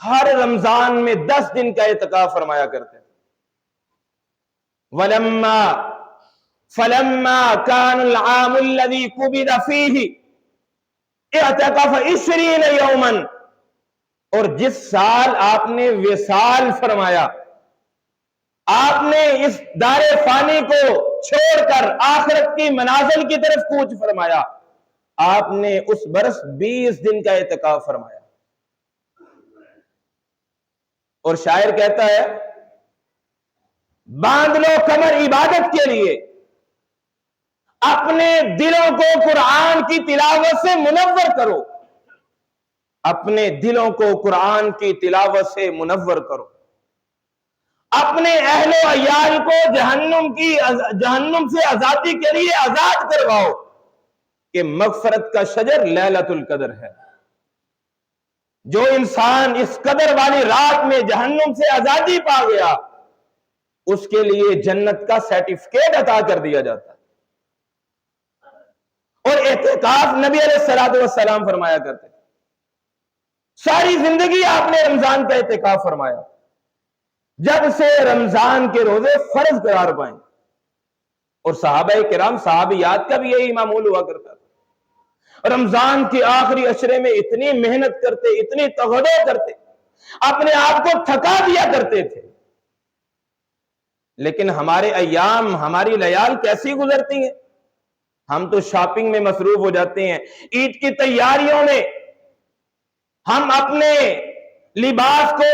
ہر رمضان میں 10 دن کا اعتکاف فرمایا کرتے تھے. فلما كان العام الذي قبض فيه اعتكف 20 يوما. اور جس سال آپ نے وصال فرمایا، آپ نے اس دار فانی کو چھوڑ کر آخرت کی منازل کی طرف کوچ فرمایا، آپ نے اس برس 20 دن کا اعتکاف فرمایا. اور شاعر کہتا ہے باندھ لو کمر عبادت کے لیے، اپنے دلوں کو قرآن کی تلاوت سے منور کرو، اپنے دلوں کو قرآن کی تلاوت سے منور کرو، اپنے اہل و عیال کو جہنم سے آزادی کے لیے آزاد کرواؤ، کہ مغفرت کا شجر لیلۃ القدر ہے. جو انسان اس قدر والی رات میں جہنم سے آزادی پا گیا، اس کے لیے جنت کا سرٹیفکیٹ عطا کر دیا جاتا ہے. اور اعتکاف نبی علیہ الصلوۃ والسلام فرمایا کرتے تھے. ساری زندگی آپ نے رمضان کا اعتکاف فرمایا، جب سے رمضان کے روزے فرض قرار پائیں. اور صحابہ کرام صحابیات کا بھی یہی معمول ہوا کرتا تھا. رمضان کے آخری عشرے میں اتنی محنت کرتے، اتنی تغدو کرتے، اپنے آپ کو تھکا دیا کرتے تھے. لیکن ہمارے ایام، ہماری لیال کیسی گزرتی ہیں؟ ہم تو شاپنگ میں مصروف ہو جاتے ہیں، عید کی تیاریوں میں، ہم اپنے لباس کو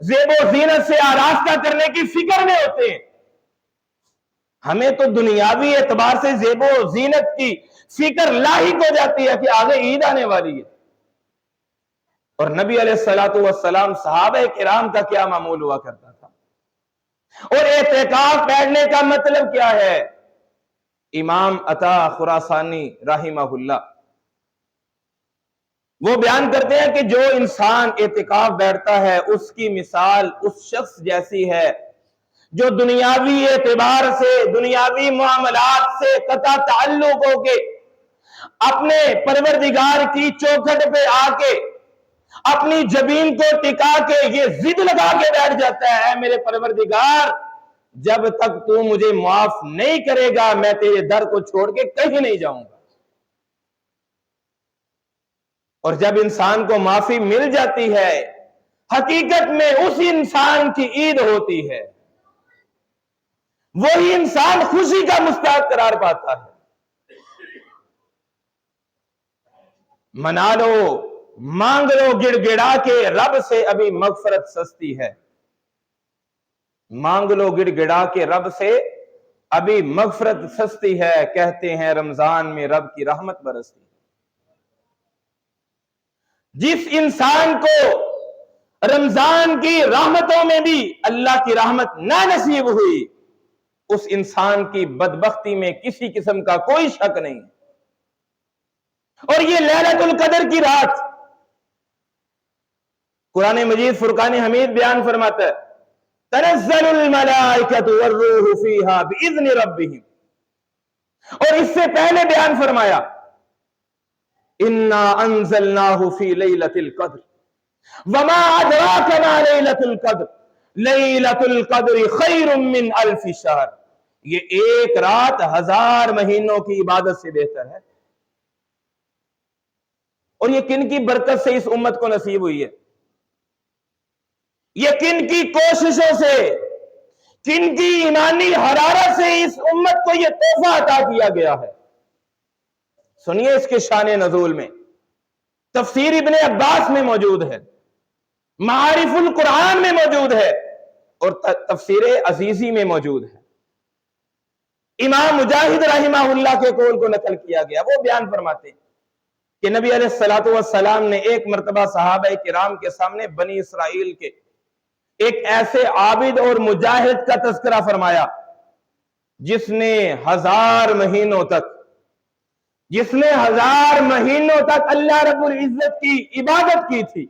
زیب و زینت سے آراستہ کرنے کی فکر میں ہوتے ہیں. ہمیں تو دنیاوی اعتبار سے زیب و زینت کی فکر لاحق ہو جاتی ہے کہ آگے عید آنے والی ہے. اور نبی علیہ الصلوۃ والسلام صحابہ کرام کا کیا معمول ہوا کرتا تھا. اور اعتکاف بیٹھنے کا مطلب کیا ہے؟ امام عطا خراسانی رحمہ اللہ وہ بیان کرتے ہیں کہ جو انسان اعتکاف بیٹھتا ہے، اس کی مثال اس شخص جیسی ہے جو دنیاوی اعتبار سے، دنیاوی معاملات سے قطع تعلق ہو کے اپنے پروردگار کی چوکھٹ پہ آ کے اپنی جبین کو ٹکا کے یہ ضد لگا کے بیٹھ جاتا ہے، اے میرے پروردگار، جب تک تو مجھے معاف نہیں کرے گا میں تیرے در کو چھوڑ کے کہیں نہیں جاؤں گا. اور جب انسان کو معافی مل جاتی ہے، حقیقت میں اس انسان کی عید ہوتی ہے، وہی انسان خوشی کا مستحق قرار پاتا ہے. منا لو، مانگ لو گڑ گڑا کے، رب سے ابھی مغفرت سستی ہے. مانگ لو گڑ گڑا کے، رب سے ابھی مغفرت سستی ہے، کہتے ہیں رمضان میں رب کی رحمت برستی. جس انسان کو رمضان کی رحمتوں میں بھی اللہ کی رحمت نہ نصیب ہوئی، اس انسان کی بدبختی میں کسی قسم کا کوئی شک نہیں. اور یہ لیلۃ القدر کی رات قرآن مجید فرقان حمید بیان فرماتا ہے تنزل الملائکۃ والروح فیہا باذن ربہم. اور اس سے پہلے بیان فرمایا انا انزلناہ فی لیلۃ القدر وما ادراک ما لیلۃ القدر لیلۃ القدر خیر من الف شہر. یہ ایک رات 1000 مہینوں کی عبادت سے بہتر ہے. اور یہ کن کی برکت سے اس امت کو نصیب ہوئی ہے؟ یہ کن کی کوششوں سے، کن کی ایمانی حرارت سے اس امت کو یہ تحفہ عطا کیا گیا ہے؟ سنیے اس کے شان نزول میں. تفسیر ابن عباس میں موجود ہے، معارف القرآن میں موجود ہے، اور تفسیر عزیزی میں موجود ہے. امام مجاہد رحمہ اللہ کے قول کو نقل کیا گیا. وہ بیان فرماتے ہیں کہ نبی علیہ الصلوۃ والسلام نے ایک مرتبہ صحابہ کرام کے سامنے بنی اسرائیل کے ایک ایسے عابد اور مجاہد کا تذکرہ فرمایا جس نے 1000 مہینوں تک اللہ رب العزت کی عبادت کی تھی،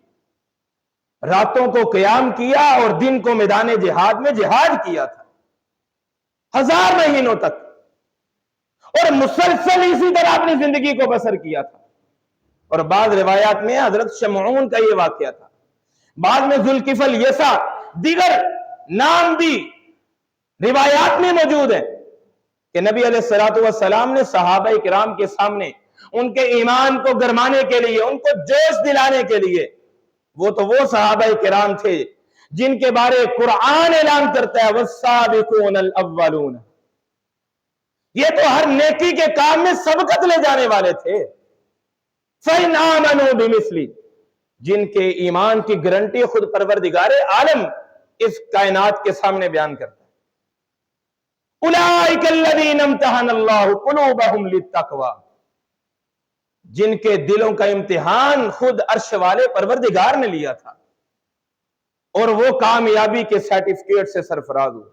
راتوں کو قیام کیا اور دن کو میدان جہاد میں جہاد کیا تھا 1000 مہینوں تک، اور مسلسل اسی طرح اپنی زندگی کو بسر کیا تھا. اور بعض روایات میں حضرت شمعون کا یہ واقعہ تھا. بعد میں ذوالکفل یسع دیگر نام بھی روایات میں موجود ہیں کہ نبی علیہ الصلوۃ والسلام نے صحابہ کرام کے سامنے ان کے ایمان کو گرمانے کے لیے، ان کو جوش دلانے کے لیے، وہ تو وہ صحابہ کرام تھے جن کے بارے قرآن اعلان کرتا ہے والسابقون الاولون، یہ تو ہر نیکی کے کام میں سبقت لے جانے والے تھے۔ فَإِنْ آمَنُوا بِمِثْلِ، جن کے ایمان کی گارنٹی خود پروردگار عالم اس کائنات کے سامنے بیان کرتا ہے۔ أُولَئِكَ الَّذِينَ امْتَحَنَ اللَّهُ قُلُوبَهُمْ لِلتَّقْوَى، جن کے دلوں کا امتحان خود عرش والے پروردگار نے لیا تھا اور وہ کامیابی کے سرٹیفکیٹ سے سرفراز ہوئے۔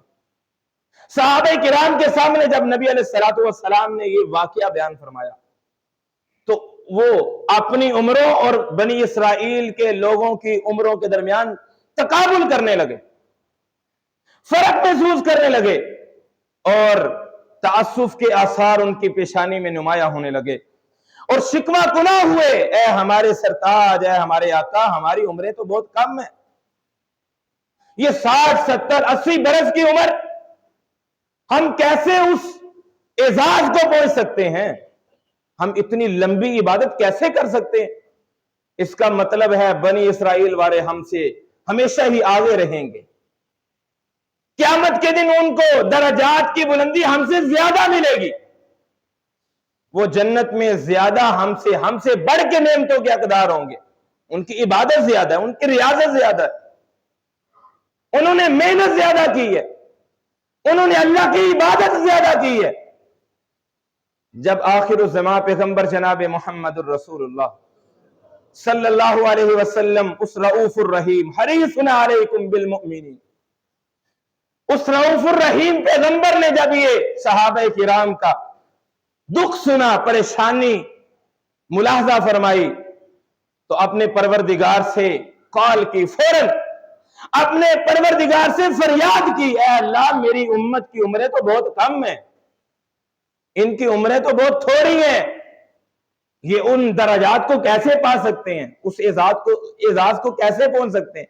صحابہ کرام کے سامنے جب نبی علیہ الصلوۃ والسلام نے یہ واقعہ بیان فرمایا تو وہ اپنی عمروں اور بنی اسرائیل کے لوگوں کی عمروں کے درمیان تقابل کرنے لگے، فرق محسوس کرنے لگے، اور تعسف کے آثار ان کی پیشانی میں نمایاں ہونے لگے، اور شکوہ کنا ہوئے، اے ہمارے سرتاج، اے ہمارے آقا، ہماری عمریں تو بہت کم ہیں، یہ 60 70 80 برس کی عمر، ہم کیسے اس اعزاز کو پہنچ سکتے ہیں؟ ہم اتنی لمبی عبادت کیسے کر سکتے ہیں؟ اس کا مطلب ہے بنی اسرائیل والے ہم سے ہمیشہ ہی آگے رہیں گے، قیامت کے دن ان کو درجات کی بلندی ہم سے زیادہ ملے گی، وہ جنت میں زیادہ ہم سے بڑھ کے نعمتوں کے حقدار ہوں گے، ان کی عبادت زیادہ ہے، ان کی ریاضت زیادہ ہے، انہوں نے محنت زیادہ کی ہے، انہوں نے اللہ کی عبادت زیادہ کی ہے۔ جب آخر الزمان پیغمبر جناب محمد الرسول اللہ صلی اللہ علیہ وسلم اس رؤوف الرحیم حریص علیکم بالمؤمنین، اس رؤوف الرحیم پیغمبر نے جب یہ صحابہ کرام کا دکھ سنا، پریشانی ملاحظہ فرمائی، تو اپنے پروردگار سے کال کی، فوراً اپنے پروردگار سے فریاد کی، اے اللہ میری امت کی عمریں تو بہت کم ہیں، ان کی عمریں تو بہت تھوڑی ہیں، یہ ان درجات کو کیسے پا سکتے ہیں، اس اعزاز کو کیسے پہنچ سکتے ہیں؟